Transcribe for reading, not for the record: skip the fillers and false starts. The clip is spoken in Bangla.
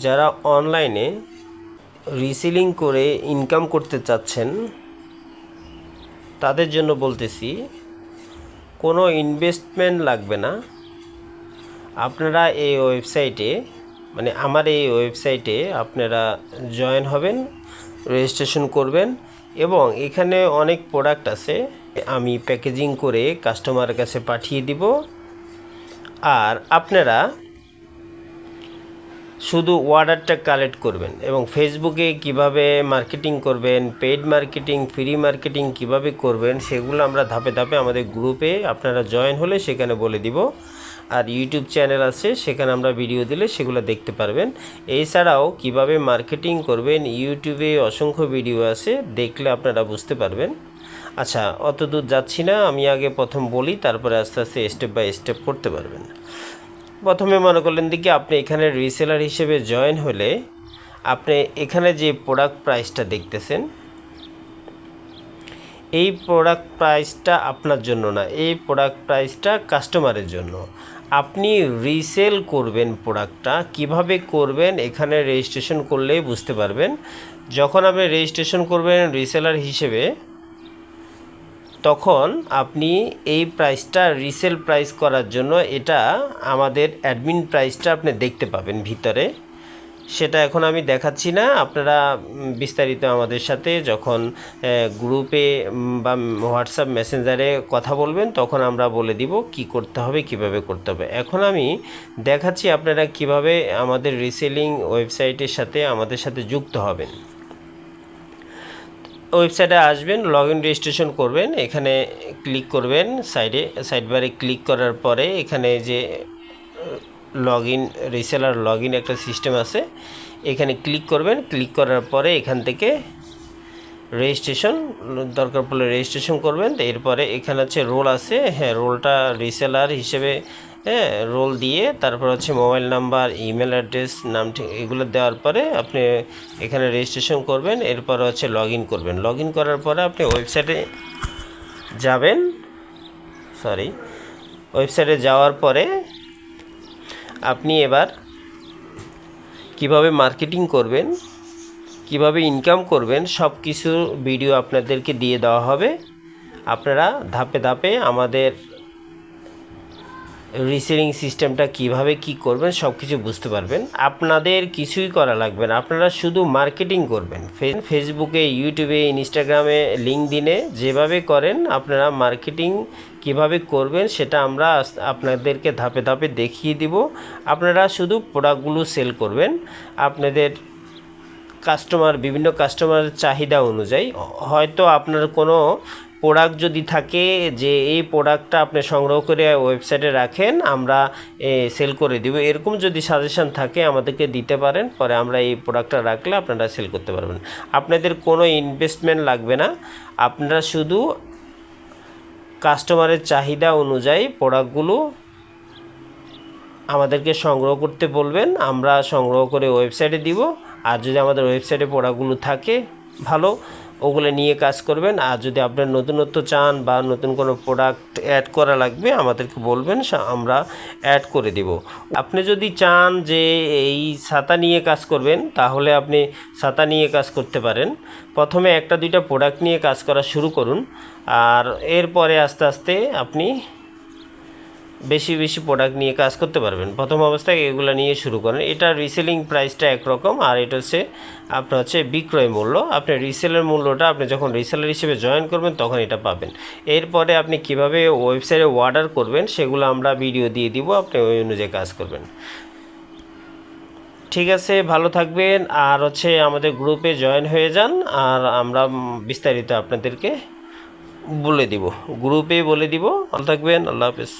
যারা অনলাইনে রিসেলিং করে ইনকাম করতে চাচ্ছেন তাদের জন্য বলতেছি, কোনো ইনভেস্টমেন্ট লাগবে না। আপনারা এই ওয়েবসাইটে আমার এই ওয়েবসাইটে আপনারা জয়েন হবেন, রেজিস্ট্রেশন করবেন এবং এখানে অনেক প্রোডাক্ট আছে, আমি প্যাকেজিং করে কাস্টমারের কাছে পাঠিয়ে দিব। আর আপনারা শুধু অর্ডারটা কালেক্ট করবেন এবং ফেসবুকে কিভাবে মার্কেটিং করবেন, পেইড মার্কেটিং, ফ্রি মার্কেটিং কিভাবে করবেন সেগুলো আমরা ধাপে ধাপে আমাদের গ্রুপে আপনারা জয়েন হলে সেখানে বলে দিব। আর ইউটিউব চ্যানেল আছে, সেখানে আমরা ভিডিও দিলে সেগুলো দেখতে পারবেন। এছাড়াও কিভাবে মার্কেটিং করবেন ইউটিউবে অসংখ্য ভিডিও আছে, দেখলে আপনারা বুঝতে পারবেন। আচ্ছা, অত দূর যাচ্ছি না, আমি আগে প্রথম বলি, তারপরে আস্তে আস্তে স্টেপ বাই স্টেপ করতে পারবেন। প্রথমে মনে করলেন দিকে আপনি এখানে রিসেলার হিসেবে জয়েন হলে আপনি এখানে যে প্রোডাক্ট প্রাইসটা দেখতেছেন, এই প্রোডাক্ট প্রাইসটা আপনার জন্য না, এই প্রোডাক্ট প্রাইসটা কাস্টমারের জন্য। আপনি রিসেল করবেন প্রোডাক্টটা, কিভাবে করবেন এখানে রেজিস্ট্রেশন করলেই বুঝতে পারবেন। যখন আপনি রেজিস্ট্রেশন করবেন রিসেলার হিসেবে, তখন আপনি এই প্রাইসটা রিসেল প্রাইস করার জন্য এটা আমাদের অ্যাডমিন প্রাইসটা আপনি দেখতে পাবেন ভিতরে। সেটা এখন আমি দেখাচ্ছি না, আপনারা বিস্তারিত আমাদের সাথে যখন গ্রুপে বা হোয়াটসঅ্যাপ মেসেঞ্জারে কথা বলবেন তখন আমরা বলে দিব কি করতে হবে, কিভাবে করতে হবে। এখন আমি দেখাচ্ছি আপনারা কিভাবে আমাদের রিসেলিং ওয়েবসাইটের সাথে আমাদের সাথে যুক্ত হবেন। ওয়েবসাইটে আসবেন, লগ ইন রেজিস্ট্রেশন করবেন, এখানে ক্লিক করবেন, সাইড বারে ক্লিক করার পরে এখানে যে log in reseller log in একটা সিস্টেম আছে, এখানে ক্লিক করবেন। ক্লিক করার পরে এখান থেকে রেজিস্ট্রেশন দরকার পড়লে রেজিস্ট্রেশন করবেন। এরপরে এখানে হচ্ছে রোল আছে, রোলটা রিসেলার হিসেবে রোল দিয়ে তারপর হচ্ছে মোবাইল নাম্বার, ইমেল অ্যাড্রেস, নাম ঠিক এগুলো দেওয়ার পরে আপনি এখানে রেজিস্ট্রেশন করবেন। এরপর হচ্ছে লগ ইন করবেন। লগ ইন করার পরে আপনি ওয়েবসাইটে যাবেন, ওয়েবসাইটে যাওয়ার পরে আপনি এবার কিভাবে মার্কেটিং করবেন, কিভাবে ইনকাম করবেন সব কিছু ভিডিও আপনাদেরকে দিয়ে দেওয়া হবে। আপনারা ধাপে ধাপে আমাদের রিসেলিং সিস্টেমটা কিভাবে কি করবেন সব কিছু বুঝতে পারবেন। আপনাদের কিছুই করা লাগবে না, আপনারা শুধু মার্কেটিং করবেন। ফেসবুকে, ইউটিউবে, ইনস্টাগ্রামে, লিঙ্কডইনে যেভাবে করেন আপনারা মার্কেটিং কিভাবে করবেন সেটা আমরা আপনাদেরকে ধাপে ধাপে দেখিয়ে দিব। আপনারা শুধু প্রোডাক্টগুলো সেল করবেন আপনাদের বিভিন্ন কাস্টমারের চাহিদা অনুযায়ী। হয়তো আপনার কোনো প্রোডাক্ট যদি থাকে যে এই প্রোডাক্টটা আপনি সংগ্রহ করে ওয়েবসাইটে রাখেন, আমরা সেল করে দিব, এরকম যদি সাজেশন থাকে আমাদেরকে দিতে পারেন, পরে আমরা এই প্রোডাক্টটা রাখলে আপনারা সেল করতে পারবেন। আপনাদের কোনো ইনভেস্টমেন্ট লাগবে না, আপনারা শুধু কাস্টমারের চাহিদা অনুযায়ী প্রোডাক্টগুলো আমাদেরকে সংগ্রহ করতে বলবেন, আমরা সংগ্রহ করে ওয়েবসাইটে দিব। আর যদি আমাদের ওয়েবসাইটে প্রোডাক্টগুলো থাকে ভালো, ওগুলো নিয়ে কাজ করবেন। আর যদি আপনার নতুনত্ব চান বা নতুন কোনো প্রোডাক্ট অ্যাড করা লাগবে আমাদেরকে বলবেন, আমরা অ্যাড করে দেব। আপনি যদি চান যে এই ছাতা নিয়ে কাজ করবেন তাহলে আপনি ছাতা নিয়ে কাজ করতে পারেন। প্রথমে একটা দুইটা প্রোডাক্ট নিয়ে কাজ করা শুরু করুন, আর এরপরে আস্তে আস্তে আপনি বেশি বেশি প্রোডাক্ট নিয়ে কাজ করতে পারবেন। প্রথম অবস্থায় এগুলো নিয়ে শুরু করেন। এটা রিসেলিং প্রাইসটা একরকম, আর এটা হচ্ছে আপনার বিক্রয় মূল্য। আপনি রিসেলের মূল্যটা আপনি যখন রিসেলার হিসেবে জয়েন করবেন তখন এটা পাবেন। এরপরে আপনি কিভাবে ওয়েবসাইটে অর্ডার করবেন সেগুলো আমরা ভিডিও দিয়ে দিব, আপনি ওই অনুযায়ী কাজ করবেন। ঠিক আছে, ভালো থাকবেন। আর আমাদের গ্রুপে জয়েন হয়ে যান, আর আমরা বিস্তারিত আপনাদেরকে বলে দিব, গ্রুপে বলে দিব। ভালো থাকবেন, আল্লাহ হাফেজ।